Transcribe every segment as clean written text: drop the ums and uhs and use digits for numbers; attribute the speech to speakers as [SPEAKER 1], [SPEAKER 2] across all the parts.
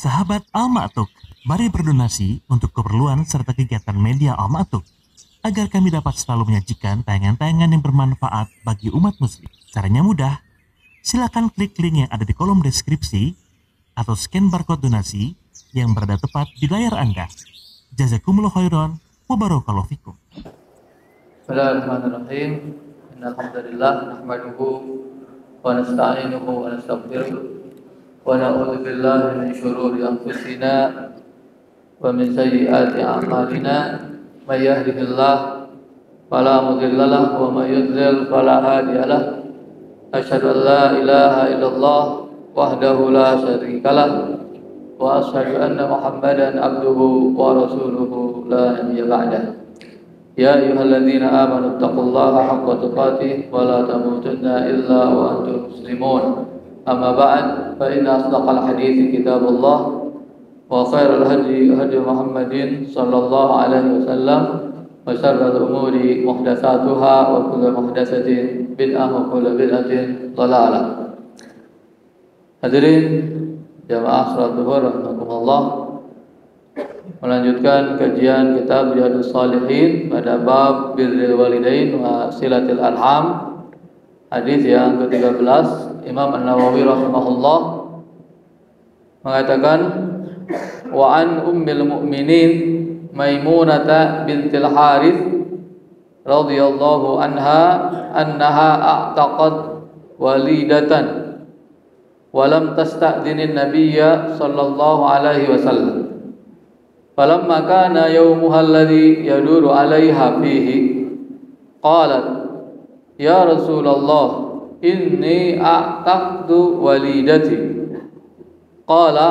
[SPEAKER 1] Sahabat Al-Ma'tuk, mari berdonasi untuk keperluan serta kegiatan media Al-Ma'tuk agar kami dapat selalu menyajikan tayangan-tayangan yang bermanfaat bagi umat muslim. Caranya mudah, silakan klik link yang ada di kolom deskripsi atau scan barcode donasi yang berada tepat di layar Anda. Jazakumullah khairan wa barakallahu fikum.
[SPEAKER 2] Bismillahirrahmanirrahim. Innal hamdalillah nahmaduhu wa nasta'inuhu wa nastaghfiruh wa na'udzu billahi min shururi anfusina wa min sayyiati a'malina. May yahdihillahu fala mudilla lahu wa may yudlil fala hadiya lahu. Asyhadu an la ilaha illallah wahdahu la syarika lahu wa asyhadu anna Muhammadan abduhu wa rasuluhu la nabiyya ba'dahu. Ya ayyuhalladzina amanu taqullaha haqqa tuqatih wa la tamutunna illa wa antum muslimun. Amma ba'd, fa inna asdaqal hadithi kitabullah wa khairal hadi hadi Muhammadin sallallahu alaihi wasallam wa syarrul umuri muhdatsatuha wa kullu muhdatsatin bid'ah wa kullu bid'atin dhalalah. Hadirin jamaah salat zuhur rahimakumullah, melanjutkan kajian kitab Riyadhus Shalihin pada bab birrul walidain wa silatul arham. Hadis yang ke-13, Imam An-Nawawi rahimahullah mengatakan, wa an ummil mu'minin Maimunah bintil Harith radhiyallahu anha annaha a'taqad walidatan wa lam tasta'dinin nabiyya sallallahu alaihi wasallam. Falamma kana yawmuha alladhi yaduru 'alaiha fihi qalat ya Rasulullah inni a'taqtu walidati. Qala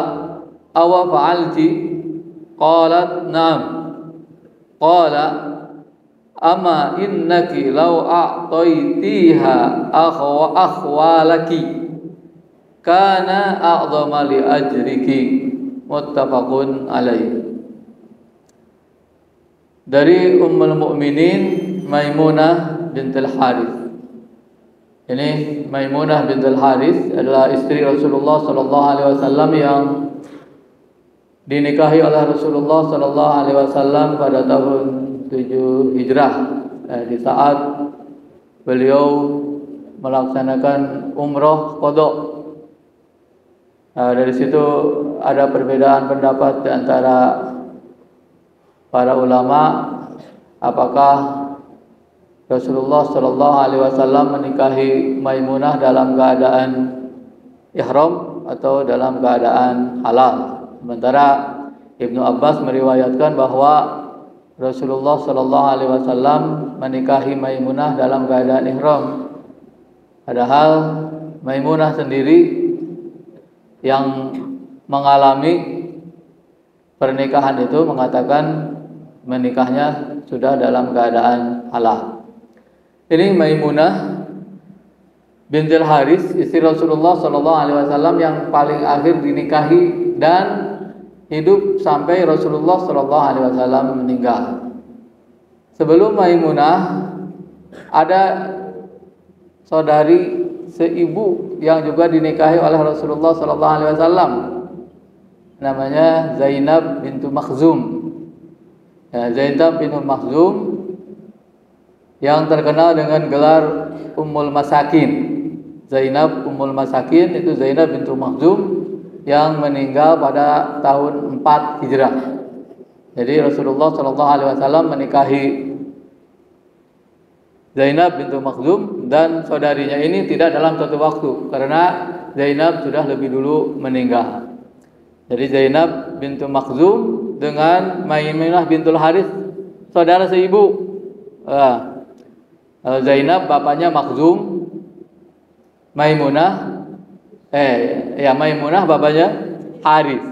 [SPEAKER 2] awa fa'alti? Qalat na'am. Qala ama innaki law a'taitiha akhwalaki kana a'dhama li ajriki. Muttafaqun alaih. Dari Ummul Mukminin Maimunah bintul Harith. Ini Maimunah bintul Harith adalah istri Rasulullah sallallahu alaihi wasallam yang dinikahi oleh Rasulullah sallallahu alaihi wasallam pada tahun 7 Hijrah, di saat beliau melaksanakan umroh qada. Dari situ ada perbedaan pendapat di antara para ulama apakah Rasulullah sallallahu alaihi wasallam menikahi Maimunah dalam keadaan ihram atau dalam keadaan halal. Sementara Ibnu Abbas meriwayatkan bahwa Rasulullah sallallahu alaihi wasallam menikahi Maimunah dalam keadaan ihram. Padahal Maimunah sendiri yang mengalami pernikahan itu mengatakan menikahnya sudah dalam keadaan halal. Ini Maimunah bintul Harith, istri Rasulullah sallallahu alaihi wasallam yang paling akhir dinikahi dan hidup sampai Rasulullah sallallahu alaihi wasallam meninggal. Sebelum Maimunah ada saudari seibu yang juga dinikahi oleh Rasulullah sallallahu alaihi wasallam. Namanya Zainab bintu Makhzum. Zainab bintu Makhzum yang terkenal dengan gelar Ummul Masakin. Zainab Ummul Masakin itu Zainab bintu Makhzum yang meninggal pada tahun 4 Hijrah. Jadi Rasulullah sallallahu alaihi wasallam menikahi Zainab bintu Makhzum dan saudarinya ini tidak dalam satu waktu karena Zainab sudah lebih dulu meninggal. Jadi Zainab bintu Makhzum dengan Maimunah bintul Harith saudara seibu. Zainab bapaknya Makhzum, Maimunah Maimunah bapaknya Harith.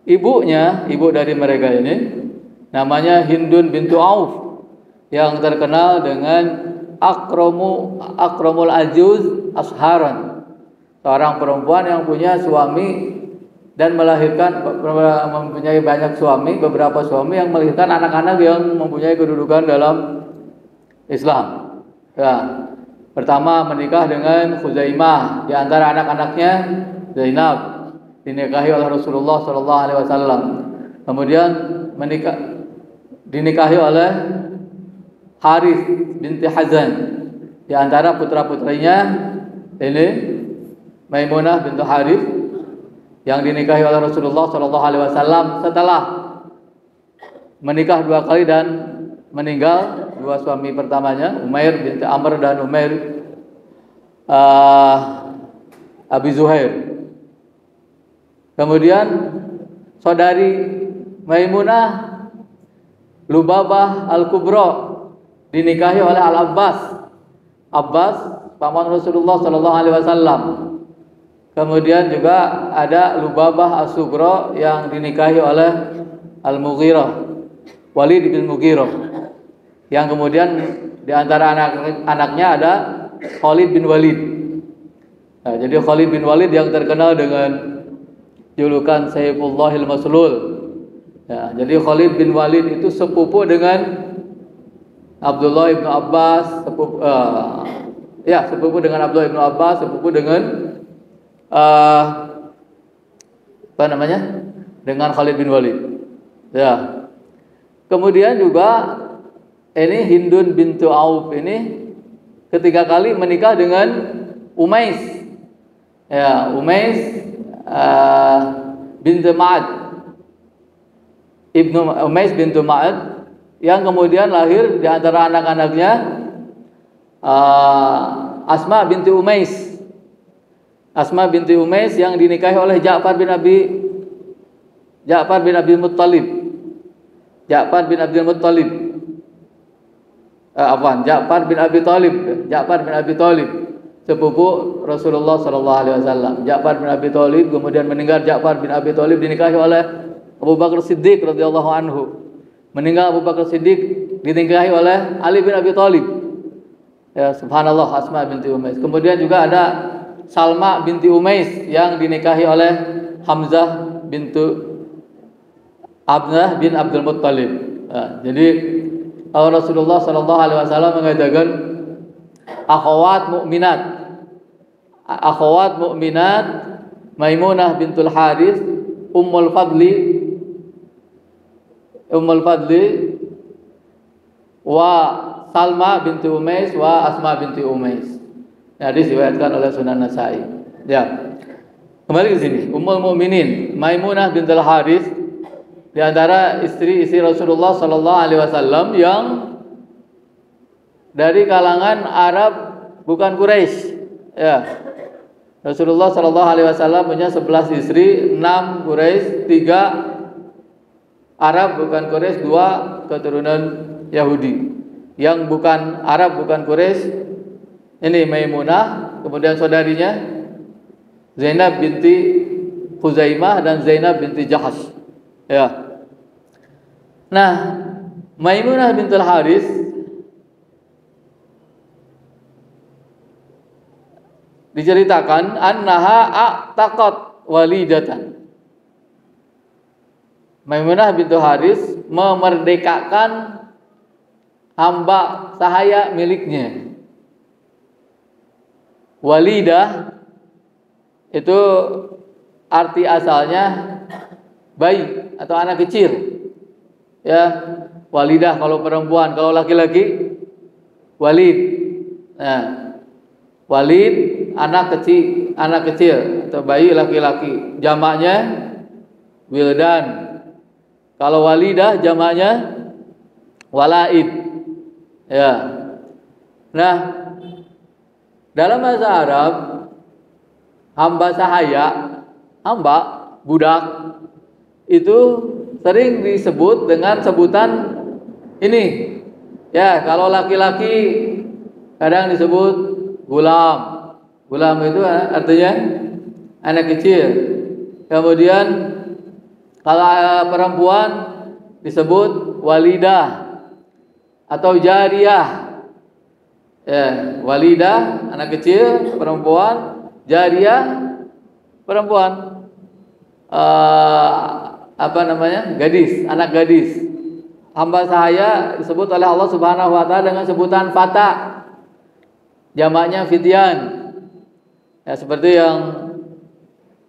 [SPEAKER 2] Ibu dari mereka ini namanya Hindun bintu Auf yang terkenal dengan Akramul Ajuz Asharan, seorang perempuan yang punya suami dan mempunyai banyak suami, beberapa suami yang melahirkan anak-anak yang mempunyai kedudukan dalam Islam. Pertama menikah dengan Khuzaimah, di antara anak-anaknya Zainab. dinikahi oleh Rasulullah Shallallahu Alaihi Wasallam. Kemudian dinikahi oleh Harith binti Hazan. Di antara putra-putrinya ini Maimunah bintu Harith yang dinikahi oleh Rasulullah Shallallahu Alaihi Wasallam setelah menikah 2 kali dan meninggal 2 suami pertamanya, Umair binti Amr dan Umair Abi Zuhair. Kemudian saudari Maimunah Lubabah Al-Kubra dinikahi oleh Al-Abbas. Abbas paman Rasulullah Shallallahu Alaihi Wasallam. Kemudian juga ada Lubabah As-Sugra yang dinikahi oleh Al-Mughirah, Walid bin Mughirah. Yang kemudian di antara anak-anaknya ada Khalid bin Walid. Nah, jadi Khalid bin Walid yang terkenal dengan julukan Sayfullahil Maslul. Ya, jadi Khalid bin Walid itu sepupu dengan Abdullah ibnu Abbas, sepupu dengan Abdullah ibnu Abbas, sepupu dengan dengan Khalid bin Walid. Ya. Kemudian juga ini Hindun bintu Auf ini ketiga kali menikah dengan Umais. Ya, Umais bintu Ma'ad. Ibnu Umais bintu Ma'ad yang kemudian lahir di antara anak-anaknya Asma binti Umais. Asma binti Umais yang dinikahi oleh Ja'far bin Abi Muttalib. Ja'far bin Abi Thalib, sepupu Rasulullah Sallallahu Alaihi Wasallam. Ja'far bin Abi Thalib kemudian meninggal. Ja'far bin Abi Thalib dinikahi oleh Abu Bakar Siddiq radhiyallahu anhu. Meninggal Abu Bakar Siddiq dinikahi oleh Ali bin Abi Thalib. Ya, subhanallah, Asma binti Umais. Kemudian juga ada Salma binti Umais yang dinikahi oleh Hamzah bin Abdul Muttalib. Ya, jadi Rasulullah Sallallahu Alaihi Wasallam mengatakan akhwat mukminat Maimunah bintul Harith, Ummul Fadli wa Salma binti Umais wa Asma binti Umais. Ya, diriwayatkan oleh Sunan Nasa'i. Ya. Kembali ke sini. Ummul Mukminin Maimunah bintul Harith di antara istri-istri Rasulullah Sallallahu Alaihi Wasallam yang dari kalangan Arab bukan Quraisy. Ya. Rasulullah Sallallahu Alaihi Wasallam punya 11 istri, 6 Quraisy, 3 Arab bukan Quraisy, 2 keturunan Yahudi. Yang bukan Arab bukan Quraisy ini Maimunah, kemudian saudarinya Zainab binti Khuzaimah dan Zainab binti Jahash. Ya. Nah, Maimunah bintul Harith diceritakan annaha a'taqat walidatan. Maimunah bintu Harith memerdekakan hamba sahaya miliknya. Walidah itu arti asalnya bayi atau anak kecil. Ya, walidah kalau perempuan, kalau laki-laki walid. Nah, walid anak kecil atau bayi laki-laki. Jamaknya wildan. Kalau walidah jamaknya walaid. Ya. Nah, dalam bahasa Arab hamba sahaya, budak itu sering disebut dengan sebutan ini. Ya, kalau laki-laki kadang disebut gulam. Gulam itu artinya anak kecil. Kemudian kalau perempuan disebut walidah atau jariyah. Ya, walidah anak kecil perempuan, jariyah perempuan. Gadis, anak gadis. Hamba sahaya disebut oleh Allah Subhanahu wa taala dengan sebutan fata. Jamaknya fityan. Ya, seperti yang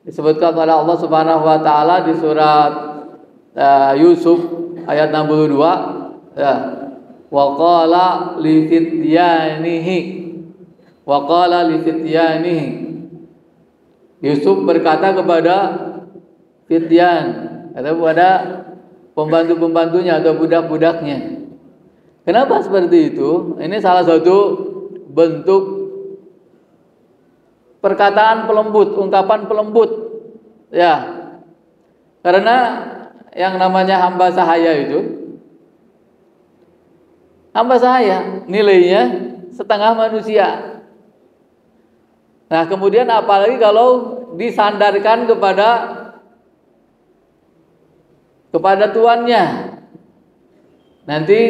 [SPEAKER 2] disebutkan oleh Allah Subhanahu wa taala di surat Yusuf ayat 62, ya. Wa qala li fityanihi. Wa qala li fityanihi. Yusuf berkata kepada fityan, atau kepada pembantu-pembantunya atau budak-budaknya. Kenapa seperti itu? Ini salah satu bentuk perkataan pelembut, ungkapan pelembut, ya. Karena yang namanya hamba sahaya itu, hamba sahaya nilainya setengah manusia. Nah, kemudian apalagi kalau disandarkan kepada tuannya, nanti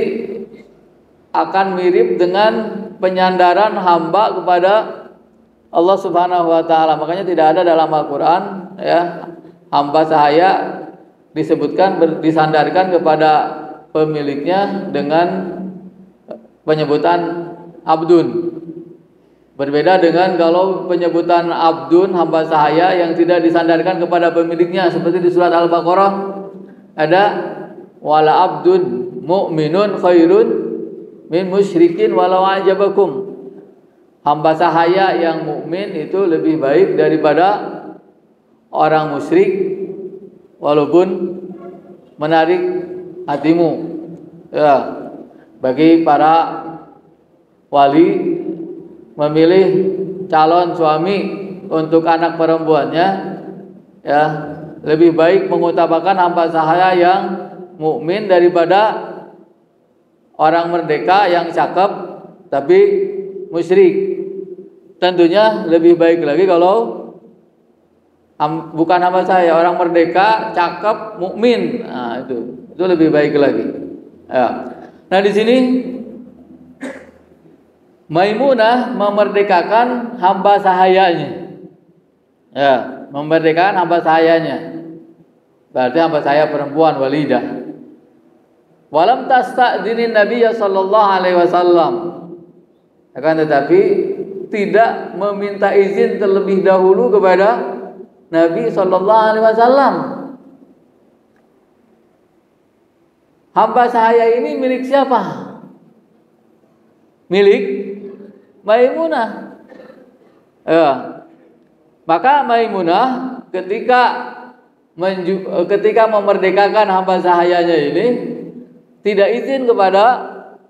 [SPEAKER 2] akan mirip dengan penyandaran hamba kepada Allah Subhanahu wa taala. Makanya tidak ada dalam Al-Qur'an, ya, hamba sahaya disebutkan disandarkan kepada pemiliknya dengan penyebutan abdun. Berbeda dengan kalau penyebutan abdun, hamba sahaya yang tidak disandarkan kepada pemiliknya, seperti di surat Al-Baqarah ada wala abdun mu'minun khairun min musyrikin walau ajabakum. Hamba sahaya yang mukmin itu lebih baik daripada orang musyrik walaupun menarik hatimu. Ya, bagi para wali memilih calon suami untuk anak perempuannya, ya, lebih baik mengutamakan hamba sahaya yang mukmin daripada orang merdeka yang cakep tapi musyrik. Tentunya lebih baik lagi kalau bukan hamba sahaya, orang merdeka cakep mukmin. Nah, itu lebih baik lagi. Ya. Nah, di sini Maimunah memerdekakan hamba sahayanya. Ya, memerdekakan hamba sahayanya. Berarti hamba sahaya perempuan walidah. Walam tasta'dinin Nabi sallallahu alaihi wasallam. Akan tetapi tidak meminta izin terlebih dahulu kepada Nabi sallallahu alaihi wasallam. Hamba sahaya ini milik siapa? Milik Maimunah. Ya. Maka Maimunah ketika memerdekakan hamba sahayanya ini tidak izin kepada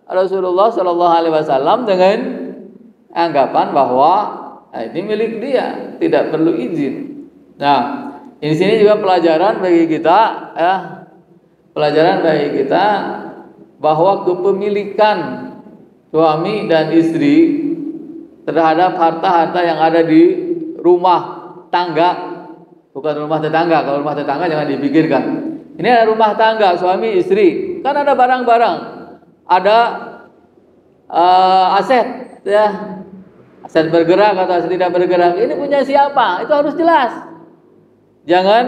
[SPEAKER 2] Rasulullah Shallallahu Alaihi Wasallam dengan anggapan bahwa ini milik dia, tidak perlu izin. Nah, di sini juga pelajaran bagi kita, ya, pelajaran bagi kita bahwa kepemilikan suami dan istri terhadap harta-harta yang ada di rumah tangga, bukan rumah tetangga. Kalau rumah tetangga jangan dipikirkan. Ini ada rumah tangga, suami istri, kan ada barang-barang, ada aset, ya, aset bergerak atau aset tidak bergerak. Ini punya siapa? Itu harus jelas. Jangan,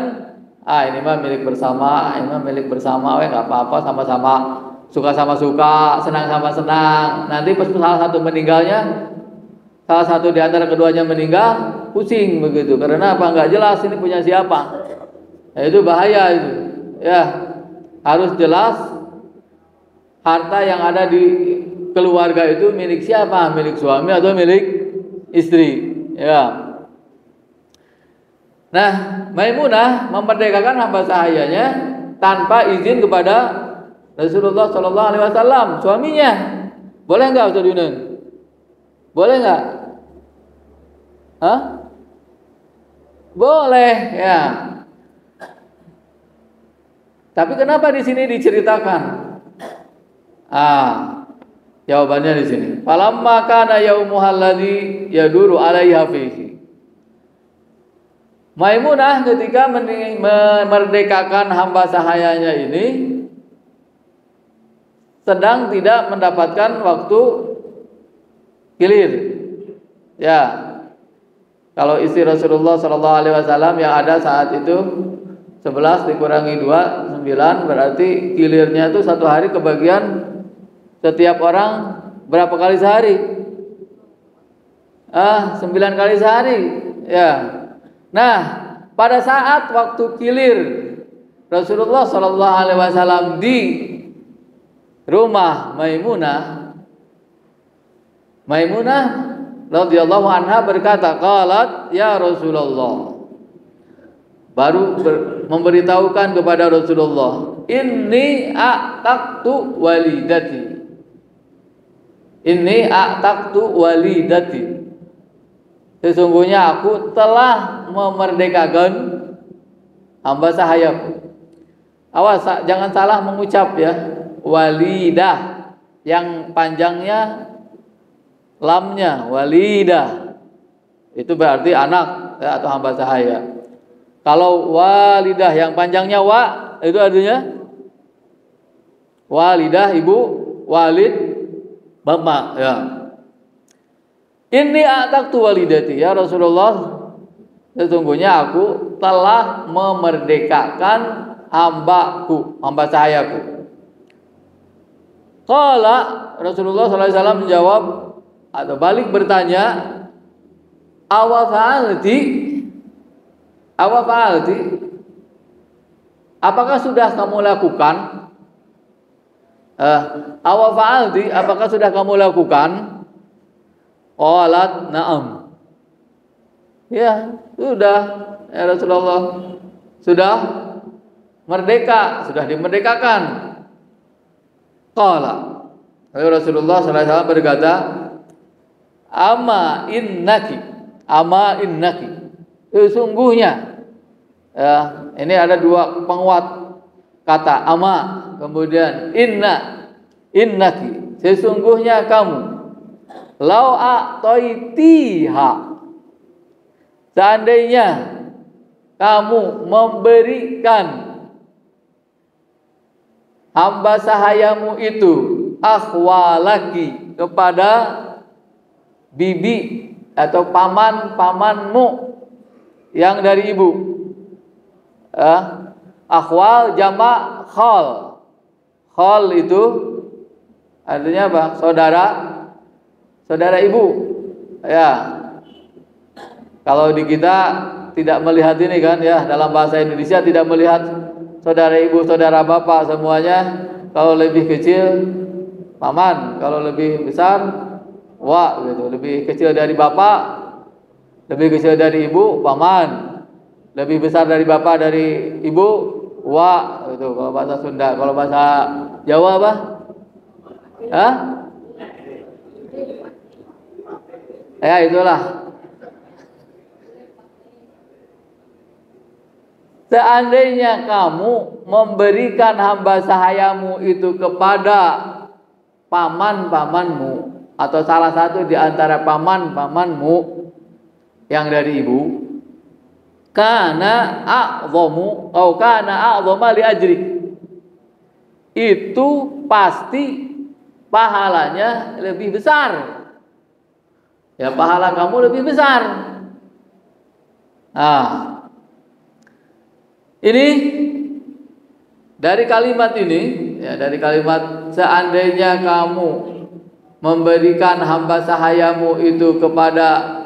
[SPEAKER 2] ini mah milik bersama, ini mah milik bersama, nggak apa-apa, sama-sama suka sama suka, senang sama senang. Nanti pas salah satu meninggalnya, salah satu di antara keduanya meninggal, pusing begitu. Karena apa? Nggak jelas ini punya siapa. Nah, itu bahaya itu. Ya, harus jelas harta yang ada di keluarga itu milik siapa? Milik suami atau milik istri. Ya. Nah, Maimunah memerdekakan hamba sahayanya tanpa izin kepada Rasulullah Shallallahu Alaihi Wasallam, suaminya. Boleh nggak Ustaz Yunan? Boleh nggak? Hah? Boleh, ya. Tapi kenapa di sini diceritakan? Jawabannya di sini. Falamma kana yaumuhal ladzi yaduru alaiha fihi. Maimunah ketika memerdekakan hamba sahayanya ini sedang tidak mendapatkan waktu kilir. Ya. Kalau istri Rasulullah Shallallahu Alaihi Wasallam yang ada saat itu 11 dikurangi 2, 9, berarti kilirnya itu satu hari kebagian setiap orang berapa kali sehari? 9 kali sehari. Ya. Nah, pada saat waktu kilir Rasulullah Shallallahu Alaihi Wasallam di rumah Maimunah radhiyallahu anha berkata, qalat ya Rasulullah, baru memberitahukan kepada Rasulullah, inni a'taqtu walidati, sesungguhnya aku telah memerdekakan hamba sahayaku. Awas, jangan salah mengucap ya, walidah yang panjangnya lamnya, walidah itu berarti anak ya, atau hamba sahaya. Kalau walidah yang panjangnya wa, itu artinya walidah ibu, walid bapak ya. Inni a'taqtu walidati ya Rasulullah, sesungguhnya aku telah memerdekakan hamba sahayaku. Qala Rasulullah SAW menjawab atau balik bertanya, awa fa'alti, apakah sudah kamu lakukan? Awa fa'alti, apakah sudah kamu lakukan? Qalat na'am. Ya, sudah ya Rasulullah, sudah merdeka, sudah dimerdekakan. Qala, lalu Rasulullah SAW berkata, ama innaki, sesungguhnya ya, ini ada dua penguat kata, ama kemudian innaki, sesungguhnya kamu, lau a'taitiha, seandainya kamu memberikan hamba sahayamu itu akhwalaki, kepada bibi atau pamanmu yang dari ibu. Akhwal jamak khal. Khal itu artinya apa? Saudara ibu. Ya. Kalau di kita tidak melihat ini kan ya, dalam bahasa Indonesia tidak melihat saudara ibu, saudara bapak, semuanya. Kalau lebih kecil paman, kalau lebih besar wa gitu. Lebih kecil dari bapak, lebih kecil dari ibu paman, lebih besar dari bapak, dari ibu wa gitu. Kalau bahasa Sunda, kalau bahasa Jawa apa? Ya itulah. Seandainya kamu memberikan hamba sahayamu itu kepada pamanmu atau salah satu di antara pamanmu yang dari ibu, kana a'dhama li ajri, itu pasti pahalanya lebih besar. Ya, pahala kamu lebih besar. Ini dari kalimat ini, ya, dari kalimat seandainya kamu memberikan hamba sahayamu itu kepada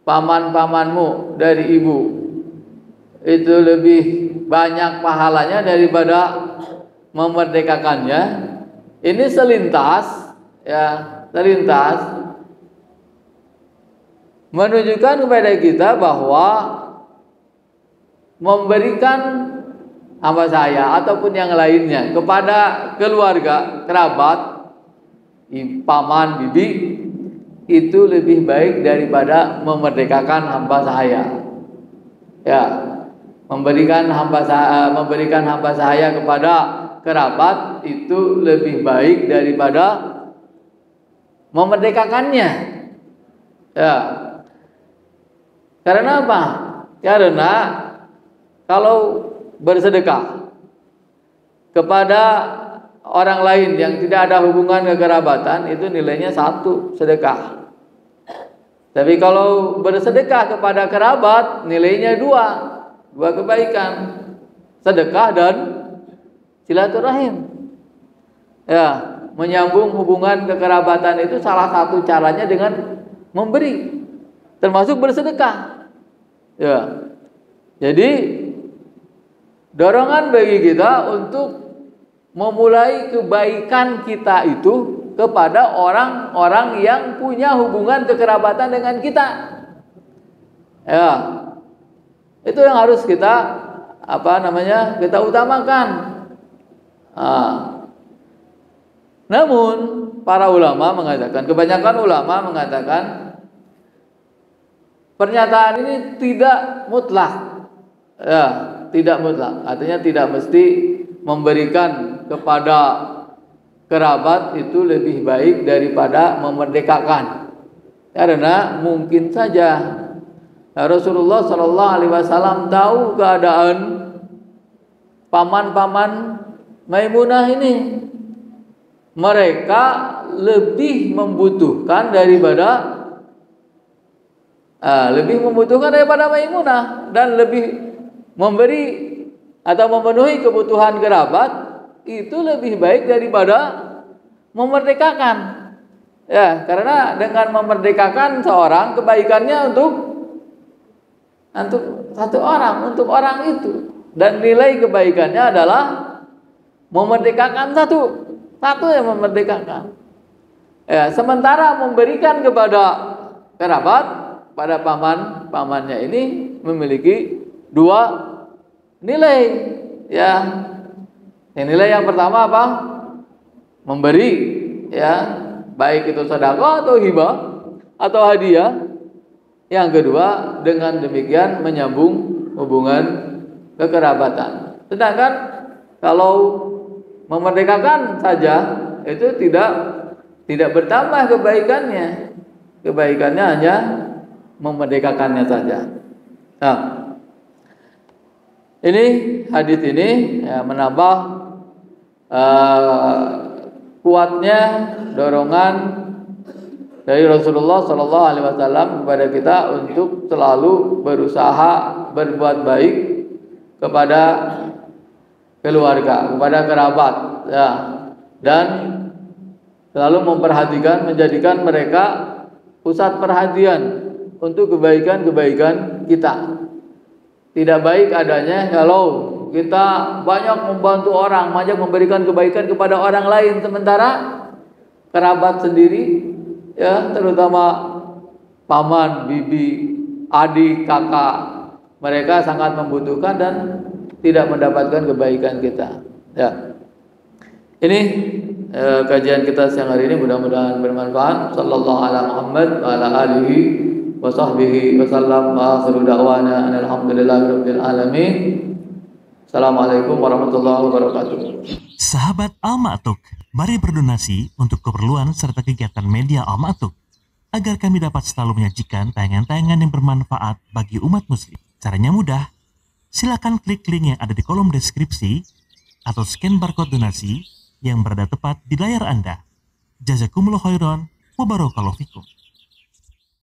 [SPEAKER 2] pamanmu dari ibu, itu lebih banyak pahalanya daripada memerdekakannya. Ini selintas menunjukkan kepada kita bahwa memberikan hamba sahaya ataupun yang lainnya kepada keluarga, kerabat, paman, bibi, itu lebih baik daripada memerdekakan hamba sahaya. Ya, memberikan hamba sahaya kepada kerabat itu lebih baik daripada memerdekakannya. Ya. Karena apa? Karena kalau bersedekah kepada orang lain yang tidak ada hubungan kekerabatan, itu nilainya 1 sedekah. Tapi kalau bersedekah kepada kerabat, nilainya 2 kebaikan, sedekah dan silaturahim. Ya, menyambung hubungan kekerabatan itu salah satu caranya dengan memberi, termasuk bersedekah. Ya. Jadi dorongan bagi kita untuk memulai kebaikan kita itu kepada orang-orang yang punya hubungan kekerabatan dengan kita. Ya, itu yang harus kita kita utamakan. Namun para ulama mengatakan, kebanyakan ulama mengatakan pernyataan ini tidak mutlak. Ya, tidak mutlak. Artinya tidak mesti memberikan kepada kerabat itu lebih baik daripada memerdekakan. Karena mungkin saja Rasulullah Shallallahu Alaihi Wasallam tahu keadaan paman-paman Maimunah ini. Mereka lebih membutuhkan daripada Maimunah, dan lebih memberi atau memenuhi kebutuhan kerabat itu lebih baik daripada memerdekakan. Ya, karena dengan memerdekakan seorang, kebaikannya untuk satu orang, untuk orang itu, dan nilai kebaikannya adalah memerdekakan satu yang memerdekakan. Ya, sementara memberikan kepada kerabat, pada pamannya ini memiliki dua nilai. Ya, nilai yang pertama apa? Memberi, ya, baik itu sedekah atau hibah atau hadiah. Yang kedua, dengan demikian menyambung hubungan kekerabatan. Sedangkan kalau memerdekakan saja itu tidak bertambah kebaikannya. Kebaikannya hanya memerdekakannya saja. Nah, ini hadis ini ya, menambah kuatnya dorongan dari Rasulullah Shallallahu Alaihi Wasallam kepada kita untuk selalu berusaha berbuat baik kepada keluarga, kepada kerabat, ya, dan selalu memperhatikan, menjadikan mereka pusat perhatian untuk kebaikan-kebaikan kita. Tidak baik adanya kalau kita banyak membantu orang, banyak memberikan kebaikan kepada orang lain, sementara kerabat sendiri, ya, terutama paman, bibi, adik, kakak, mereka sangat membutuhkan dan tidak mendapatkan kebaikan kita. Ya, ini kajian kita siang hari ini mudah-mudahan bermanfaat. Sallallahu ala Muhammad wa ala alihi wa sahbihi wa sallam. Wa akhiru da'wana alhamdulillahirabbil alamin. Assalamualaikum warahmatullahi wabarakatuh.
[SPEAKER 1] Sahabat Al-Ma'tuk, mari berdonasi untuk keperluan serta kegiatan media Al-Ma'tuk agar kami dapat selalu menyajikan tayangan-tayangan yang bermanfaat bagi umat muslim. Caranya mudah. Silakan klik link yang ada di kolom deskripsi atau scan barcode donasi yang berada tepat di layar Anda. Jazakumullah khairan wa barakallahu fikum.